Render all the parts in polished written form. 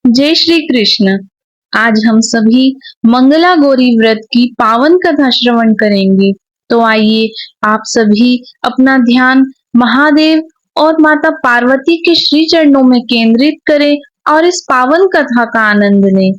जय श्री कृष्ण। आज हम सभी मंगला गौरी व्रत की पावन कथा श्रवण करेंगे। तो आइए आप सभी अपना ध्यान महादेव और माता पार्वती के श्री चरणों में केंद्रित करें और इस पावन कथा का आनंद लें।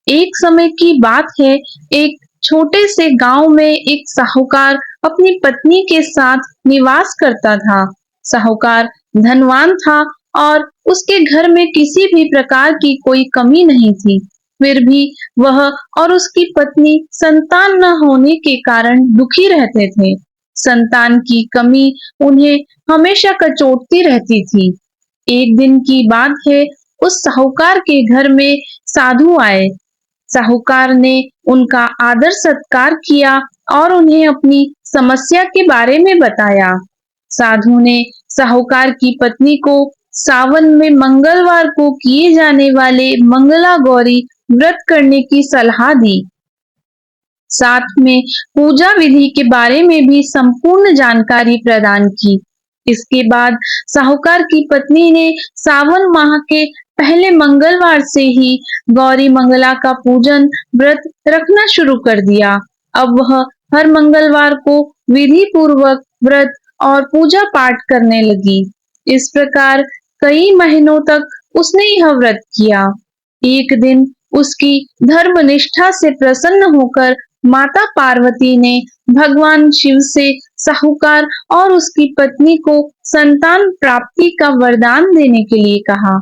एक समय की बात है, एक छोटे से गांव में एक साहूकार अपनी पत्नी के साथ निवास करता था। साहूकार धनवान था और उसके घर में किसी भी प्रकार की कोई कमी नहीं थी। फिर भी वह और उसकी पत्नी संतान न होने के कारण दुखी रहते थे। संतान की कमी उन्हें हमेशा कचोटती रहती थी। एक दिन की बात है, उस साहूकार के घर में साधु आए। साहूकार ने उनका आदर सत्कार किया और उन्हें अपनी समस्या के बारे में बताया। साधु ने साहूकार की पत्नी को सावन में मंगलवार को किए जाने वाले मंगला गौरी व्रत करने की सलाह दी। साथ में पूजा विधि के बारे में भी संपूर्ण जानकारी प्रदान की। इसके बाद साहूकार की पत्नी ने सावन माह के पहले मंगलवार से ही गौरी मंगला का पूजन व्रत रखना शुरू कर दिया। अब वह हर मंगलवार को विधि पूर्वक व्रत और पूजा पाठ करने लगी। इस प्रकार कई महीनों तक उसने यह व्रत किया। एक दिन उसकी धर्मनिष्ठा से प्रसन्न होकर माता पार्वती ने भगवान शिव से साहूकार और उसकी पत्नी को संतान प्राप्ति का वरदान देने के लिए कहा।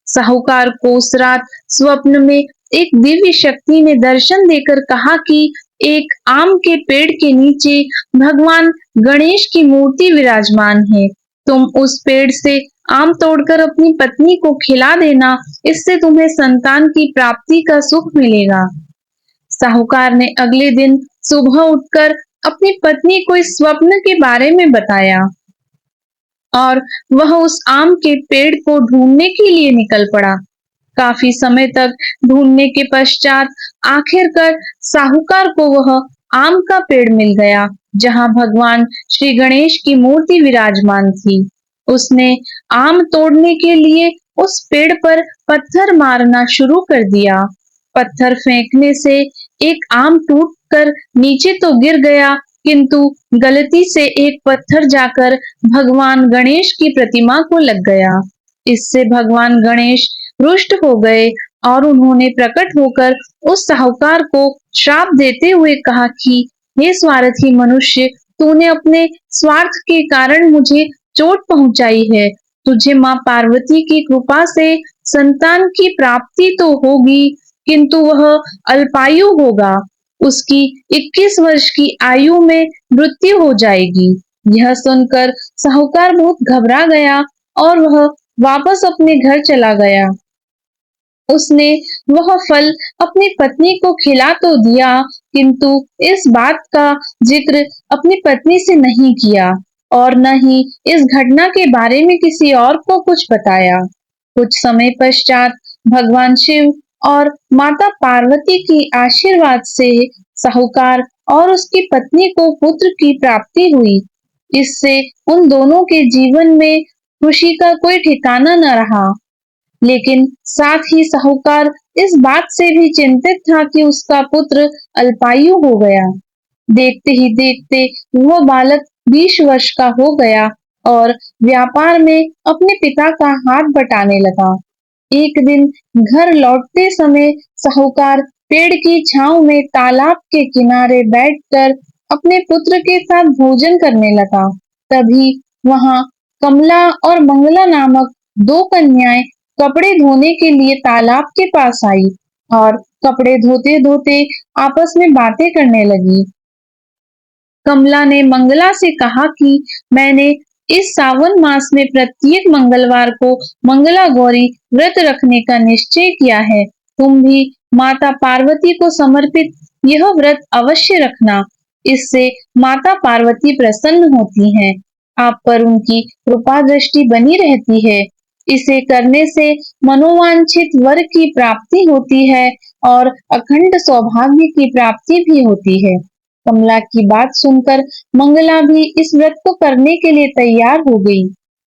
साहूकार को उस रात स्वप्न में एक दिव्य शक्ति ने दर्शन देकर कहा कि एक आम के पेड़ के नीचे भगवान गणेश की मूर्ति विराजमान है। तुम उस पेड़ से आम तोड़कर अपनी पत्नी को खिला देना, इससे तुम्हें संतान की प्राप्ति का सुख मिलेगा। साहूकार ने अगले दिन सुबह उठकर अपनी पत्नी को इस स्वप्न के बारे में बताया और वह उस आम के पेड़ को ढूंढने के लिए निकल पड़ा। काफी समय तक ढूंढने के पश्चात आखिरकार साहूकार को वह आम का पेड़ मिल गया, जहां भगवान श्री गणेश की मूर्ति विराजमान थी। उसने आम तोड़ने के लिए उस पेड़ पर पत्थर मारना शुरू कर दिया। पत्थर फेंकने से एक आम टूटकर नीचे तो गिर गया, किंतु गलती से एक पत्थर जाकर भगवान गणेश की प्रतिमा को लग गया। इससे भगवान गणेश रुष्ट हो गए और उन्होंने प्रकट होकर उस साहूकार को श्राप देते हुए कहा कि हे स्वार्थी मनुष्य, तूने अपने स्वार्थ के कारण मुझे चोट पहुंचाई है। तुझे माँ पार्वती की कृपा से संतान की प्राप्ति तो होगी, किंतु वह अल्पायु होगा। उसकी 21 वर्ष की आयु में मृत्यु हो जाएगी। यह सुनकर साहूकार बहुत घबरा गया और वह वापस अपने घर चला गया। उसने वह फल अपनी पत्नी को खिला तो दिया, किंतु इस बात का जिक्र अपनी पत्नी से नहीं किया और न ही इस घटना के बारे में किसी और को कुछ बताया। कुछ समय पश्चात भगवान शिव और माता पार्वती की आशीर्वाद से साहूकार और उसकी पत्नी को पुत्र की प्राप्ति हुई। इससे उन दोनों के जीवन में खुशी का कोई ठिकाना न रहा। लेकिन साथ ही साहूकार इस बात से भी चिंतित था कि उसका पुत्र अल्पायु हो गया। देखते ही देखते वह बालक 20 वर्ष का हो गया और व्यापार में अपने पिता का हाथ बटाने लगा। एक दिन घर लौटते समय साहूकार पेड़ की छांव में तालाब के किनारे बैठकर अपने पुत्र के साथ भोजन करने लगा। तभी वहां कमला और मंगला नामक दो कन्याएं कपड़े धोने के लिए तालाब के पास आई और कपड़े धोते धोते आपस में बातें करने लगी। कमला ने मंगला से कहा कि मैंने इस सावन मास में प्रत्येक मंगलवार को मंगला गौरी व्रत रखने का निश्चय किया है। तुम भी माता पार्वती को समर्पित यह व्रत अवश्य रखना। इससे माता पार्वती प्रसन्न होती हैं। आप पर उनकी कृपा दृष्टि बनी रहती है। इसे करने से मनोवांछित वर की प्राप्ति होती है और अखंड सौभाग्य की प्राप्ति भी होती है। कमला की बात सुनकर मंगला भी इस व्रत को करने के लिए तैयार हो गई।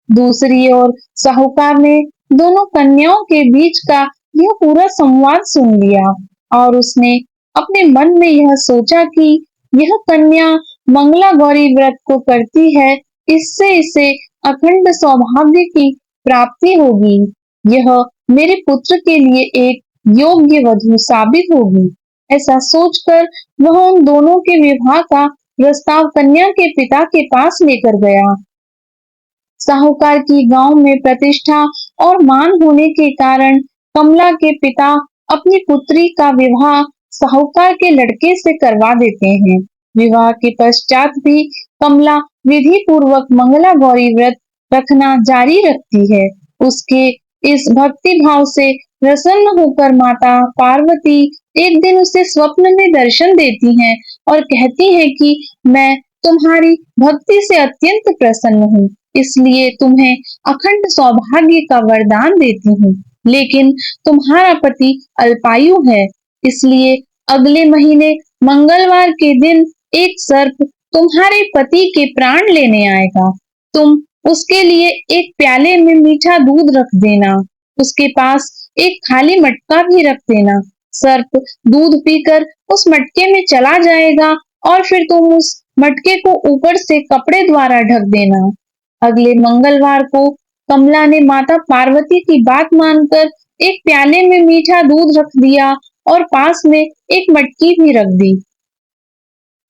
दूसरी ओर साहूकार ने दोनों कन्याओं के बीच का यह पूरा संवाद सुन लिया और उसने अपने मन में यह सोचा कि यह कन्या मंगला गौरी व्रत को करती है, इससे इसे अखंड सौभाग्य की प्राप्ति होगी। यह मेरे पुत्र के लिए एक योग्य वधू साबित होगी। ऐसा सोचकर वह उन दोनों के विवाह का प्रस्ताव कन्या के पिता के पास लेकर गया। साहूकार की गांव में प्रतिष्ठा और मान होने के कारण कमला के पिता अपनी पुत्री का विवाह साहूकार के लड़के से करवा देते हैं। विवाह के पश्चात भी कमला विधि पूर्वक मंगला गौरी व्रत रखना जारी रखती है। उसके इस भक्ति भाव से प्रसन्न होकर माता पार्वती एक दिन उसे स्वप्न में दर्शन देती हैं और कहती हैं कि मैं तुम्हारी भक्ति से अत्यंत प्रसन्न हूँ, इसलिए तुम्हें अखंड सौभाग्य का वरदान देती हूँ। लेकिन तुम्हारा पति अल्पायु है, इसलिए अगले महीने मंगलवार के दिन एक सर्प तुम्हारे पति के प्राण लेने आएगा। तुम उसके लिए एक प्याले में मीठा दूध रख देना। उसके पास एक खाली मटका भी रख देना। सर्प दूध पीकर उस मटके में चला जाएगा और फिर तुम उस मटके को ऊपर से कपड़े द्वारा ढक देना। अगले मंगलवार को कमला ने माता पार्वती की बात मानकर एक प्याले में मीठा दूध रख दिया और पास में एक मटकी भी रख दी।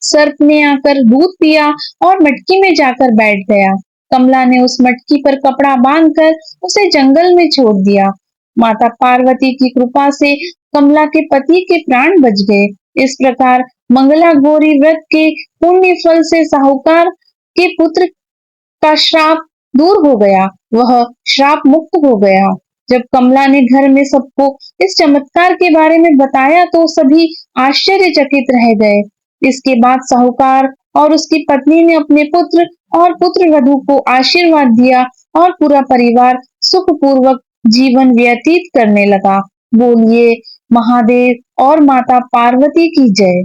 सर्प ने आकर दूध पिया और मटकी में जाकर बैठ गया। कमला ने उस मटकी पर कपड़ा बांधकर उसे जंगल में छोड़ दिया। माता पार्वती की कृपा से कमला के पति के प्राण बच गए। इस प्रकार मंगला गौरी व्रत के पुण्य फल से साहूकार के पुत्र का श्राप दूर हो गया। वह श्राप मुक्त हो गया। जब कमला ने घर में सबको इस चमत्कार के बारे में बताया तो सभी आश्चर्यचकित रह गए। इसके बाद साहूकार और उसकी पत्नी ने अपने पुत्र और पुत्र वधू को आशीर्वाद दिया और पूरा परिवार सुखपूर्वक जीवन व्यतीत करने लगा। बोलिए महादेव और माता पार्वती की जय।